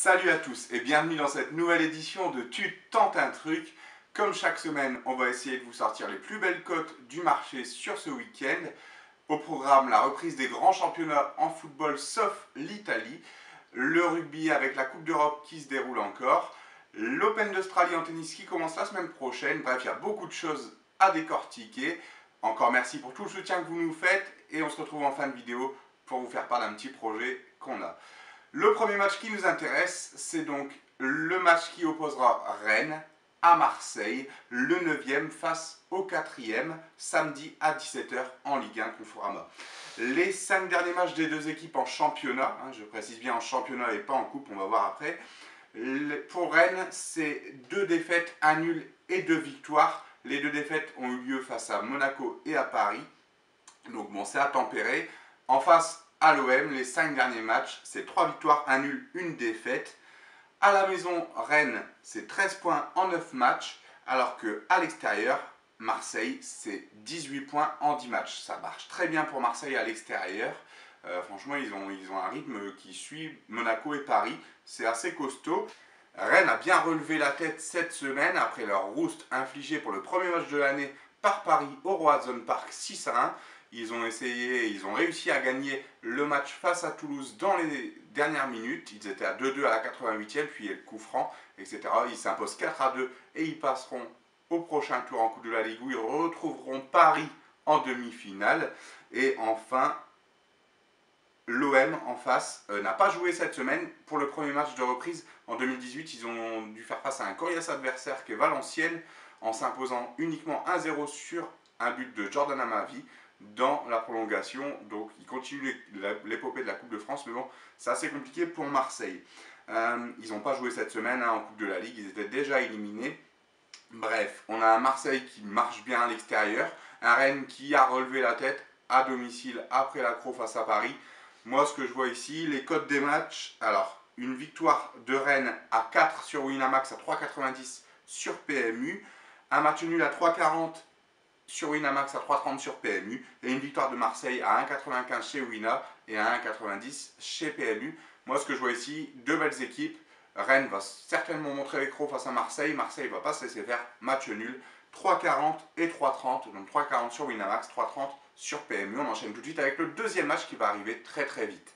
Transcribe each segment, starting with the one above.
Salut à tous et bienvenue dans cette nouvelle édition de Tu tentes un truc. Comme chaque semaine, on va essayer de vous sortir les plus belles cotes du marché sur ce week-end. Au programme, la reprise des grands championnats en football sauf l'Italie, le rugby avec la Coupe d'Europe qui se déroule encore, l'Open d'Australie en tennis qui commence la semaine prochaine. Bref, il y a beaucoup de choses à décortiquer. Encore merci pour tout le soutien que vous nous faites et on se retrouve en fin de vidéo pour vous faire part d'un petit projet qu'on a. Le premier match qui nous intéresse, c'est donc le match qui opposera Rennes à Marseille, le 9e face au 4e, samedi à 17 h en Ligue 1 Conforama. Les 5 derniers matchs des deux équipes en championnat, je précise bien en championnat et pas en coupe, on va voir après. Pour Rennes, c'est 2 défaites, 1 nul et 2 victoires. Les 2 défaites ont eu lieu face à Monaco et à Paris, donc bon, c'est à tempérer. En face, à l'OM, les 5 derniers matchs, c'est 3 victoires, 1 nul, 1 défaite. À la maison, Rennes, c'est 13 points en 9 matchs, alors qu'à l'extérieur, Marseille, c'est 18 points en 10 matchs. Ça marche très bien pour Marseille à l'extérieur. Franchement, ils ont un rythme qui suit Monaco et Paris. C'est assez costaud. Rennes a bien relevé la tête cette semaine après leur rouste infligée pour le premier match de l'année par Paris au Roazhon Park 6-1. Ils ont réussi à gagner le match face à Toulouse dans les dernières minutes. Ils étaient à 2-2 à la 88e, puis le coup franc, etc. Ils s'imposent 4-2 et ils passeront au prochain tour en Coupe de la Ligue où ils retrouveront Paris en demi-finale. Et enfin, l'OM en face n'a pas joué cette semaine pour le premier match de reprise. En 2018, ils ont dû faire face à un coriace adversaire qui est Valenciennes en s'imposant uniquement 1-0 sur un but de Jordan Amavi dans la prolongation. Donc ils continuent l'épopée de la Coupe de France, mais bon, c'est assez compliqué pour Marseille. Ils n'ont pas joué cette semaine en Coupe de la Ligue, ils étaient déjà éliminés. Bref, on a un Marseille qui marche bien à l'extérieur, un Rennes qui a relevé la tête à domicile après l'accro face à Paris. Moi, ce que je vois ici, les cotes des matchs, alors une victoire de Rennes à 4 sur Winamax à 3,90 sur PMU, un match nul à 3,40 sur Winamax à 3,30 sur PMU et une victoire de Marseille à 1,95 chez Wina et à 1,90 chez PMU. Moi, ce que je vois ici, 2 belles équipes. Rennes va certainement montrer les crocs face à Marseille. Marseille ne va pas se laisser faire. Match nul. 3,40 et 3,30. Donc 3,40 sur Winamax, 3,30 sur PMU. On enchaîne tout de suite avec le deuxième match qui va arriver très très vite.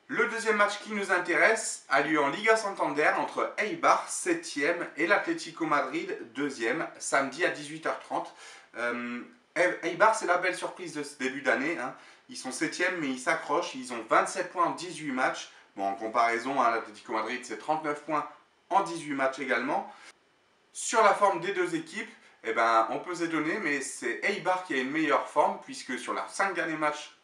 Le deuxième match qui nous intéresse a lieu en Liga Santander entre Eibar, 7e, et l'Atlético Madrid, 2e, samedi à 18 h 30. Eibar, c'est la belle surprise de ce début d'année. Ils sont 7e, mais ils s'accrochent. Ils ont 27 points en 18 matchs. Bon, en comparaison, l'Atlético Madrid, c'est 39 points en 18 matchs également. Sur la forme des deux équipes, on peut s'étonner, mais c'est Eibar qui a une meilleure forme, puisque sur leurs 5 derniers matchs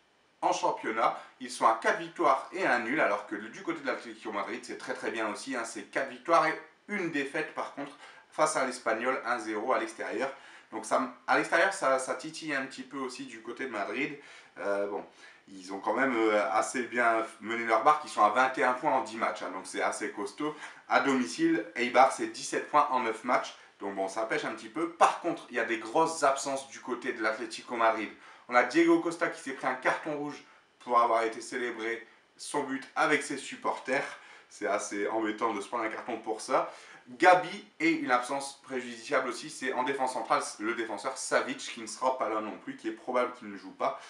en championnat, ils sont à 4 victoires et 1 nul, alors que du côté de l'Atlético Madrid, c'est très très bien aussi. C'est 4 victoires et 1 défaite par contre, face à l'Espagnol, 1-0 à l'extérieur. Donc à l'extérieur, ça titille un petit peu aussi du côté de Madrid. Bon, ils ont quand même assez bien mené leur barque, ils sont à 21 points en 10 matchs, donc c'est assez costaud. À domicile, Eibar, c'est 17 points en 9 matchs, donc bon, ça pêche un petit peu. Par contre, il y a des grosses absences du côté de l'Atlético Madrid. On a Diego Costa qui s'est pris un carton rouge pour avoir été célébré son but avec ses supporters. C'est assez embêtant de se prendre un carton pour ça. Gabi et une absence préjudiciable aussi, c'est en défense centrale le défenseur Savic qui ne sera pas là non plus, qui est probable qu'il ne joue pas.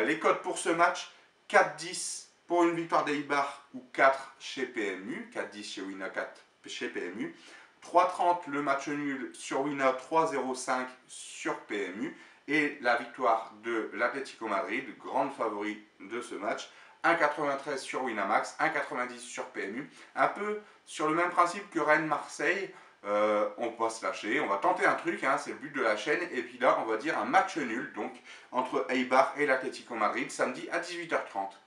Les codes pour ce match, 4-10 pour une victoire d'Eibar ou 4 chez PMU, 4-10 chez Wina, 4 chez PMU. 3,30 le match nul sur Wina, 3,05 sur PMU. Et la victoire de l'Atlético Madrid, grande favori de ce match, 1,93 sur Winamax, 1,90 sur PMU. Un peu sur le même principe que Rennes-Marseille, on va se lâcher, on va tenter un truc, c'est le but de la chaîne. Et puis là, on va dire un match nul, donc entre Eibar et l'Atlético Madrid, samedi à 18 h 30.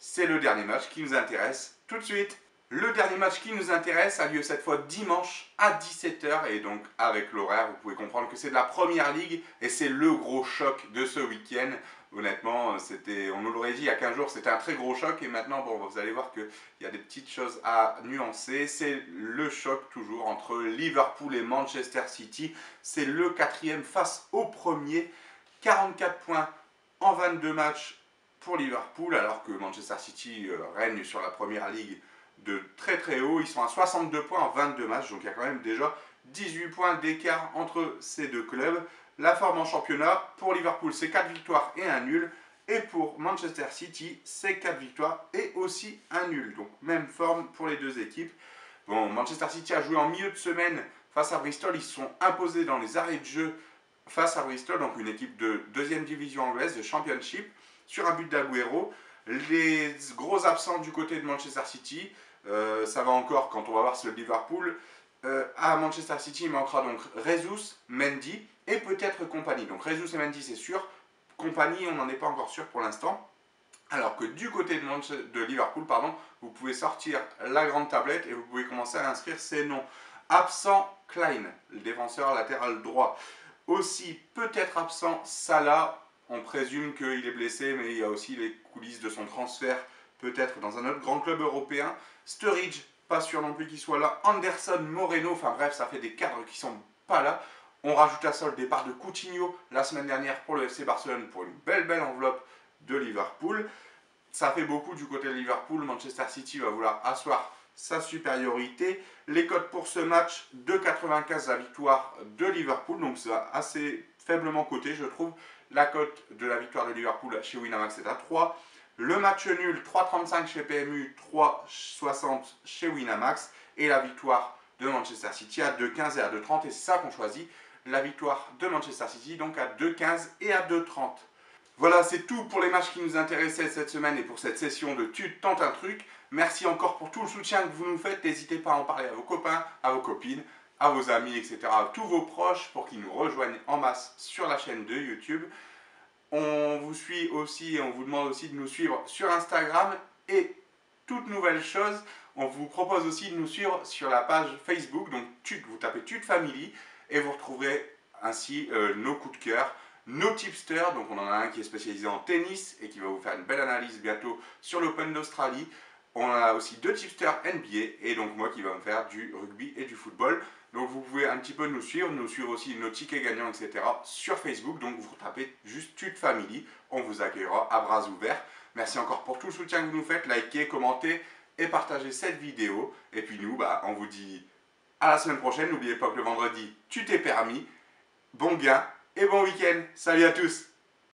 C'est le dernier match qui nous intéresse tout de suite. Le dernier match qui nous intéresse a lieu cette fois dimanche à 17 h et donc avec l'horaire, vous pouvez comprendre que c'est de la Première Ligue et c'est le gros choc de ce week-end. Honnêtement, on nous l'aurait dit il y a 15 jours, c'était un très gros choc et maintenant, bon, vous allez voir qu'il y a des petites choses à nuancer. C'est le choc toujours entre Liverpool et Manchester City. C'est le 4e face au premier. 44 points en 22 matchs pour Liverpool alors que Manchester City règne sur la Première Ligue de très très haut. Ils sont à 62 points en 22 matchs, donc il y a quand même déjà 18 points d'écart entre ces deux clubs. La forme en championnat, pour Liverpool, c'est 4 victoires et un nul. Et pour Manchester City, c'est 4 victoires et aussi un nul. Donc même forme pour les deux équipes. Bon, Manchester City a joué en milieu de semaine face à Bristol. Ils se sont imposés dans les arrêts de jeu face à Bristol, donc une équipe de deuxième division anglaise, de Championship, sur un but d'Aguero. Les gros absents du côté de Manchester City, ça va encore quand on va voir ce Liverpool. À Manchester City, il manquera donc Jesus, Mendy et peut-être Compagnie. Donc Jesus et Mendy, c'est sûr. Compagnie, on n'en est pas encore sûr pour l'instant. Alors que du côté de Liverpool, vous pouvez sortir la grande tablette et vous pouvez commencer à inscrire ces noms. Absent Klein, le défenseur latéral droit. Aussi peut-être absent Salah. On présume qu'il est blessé, mais il y a aussi les coulisses de son transfert, peut-être dans un autre grand club européen. Sturridge, pas sûr non plus qu'il soit là. Anderson, Moreno, enfin bref, ça fait des cadres qui sont pas là. On rajoute à ça le départ de Coutinho la semaine dernière pour le FC Barcelone pour une belle enveloppe de Liverpool. Ça fait beaucoup du côté de Liverpool. Manchester City va vouloir asseoir sa supériorité. Les cotes pour ce match, 2,95 la victoire de Liverpool, donc c'est assez faiblement coté je trouve. La cote de la victoire de Liverpool chez Winamax est à 3. Le match nul, 3,35 chez PMU, 3,60 chez Winamax. Et la victoire de Manchester City à 2,15 et à 2,30. Et c'est ça qu'on choisit, la victoire de Manchester City, donc à 2,15 et à 2,30. Voilà, c'est tout pour les matchs qui nous intéressaient cette semaine et pour cette session de Tu tentes un truc. Merci encore pour tout le soutien que vous nous faites. N'hésitez pas à en parler à vos copains, à vos copines, à vos amis, etc. À tous vos proches pour qu'ils nous rejoignent en masse sur la chaîne de YouTube. On vous suit aussi et on vous demande aussi de nous suivre sur Instagram. Et toute nouvelle chose, on vous propose aussi de nous suivre sur la page Facebook. Donc vous tapez Tut Family et vous retrouverez ainsi nos coups de cœur, nos tipsters. Donc on en a un qui est spécialisé en tennis et qui va vous faire une belle analyse bientôt sur l'Open d'Australie. On en a aussi 2 tipsters NBA et donc moi qui va me faire du rugby et du football. Donc vous pouvez un petit peu nous suivre aussi nos tickets gagnants, etc. sur Facebook. Donc vous tapez juste Tut Family, on vous accueillera à bras ouverts. Merci encore pour tout le soutien que vous nous faites. Likez, commentez et partagez cette vidéo. Et puis nous, on vous dit à la semaine prochaine. N'oubliez pas que le vendredi, tu t'es permis. Bon gain et bon week-end. Salut à tous!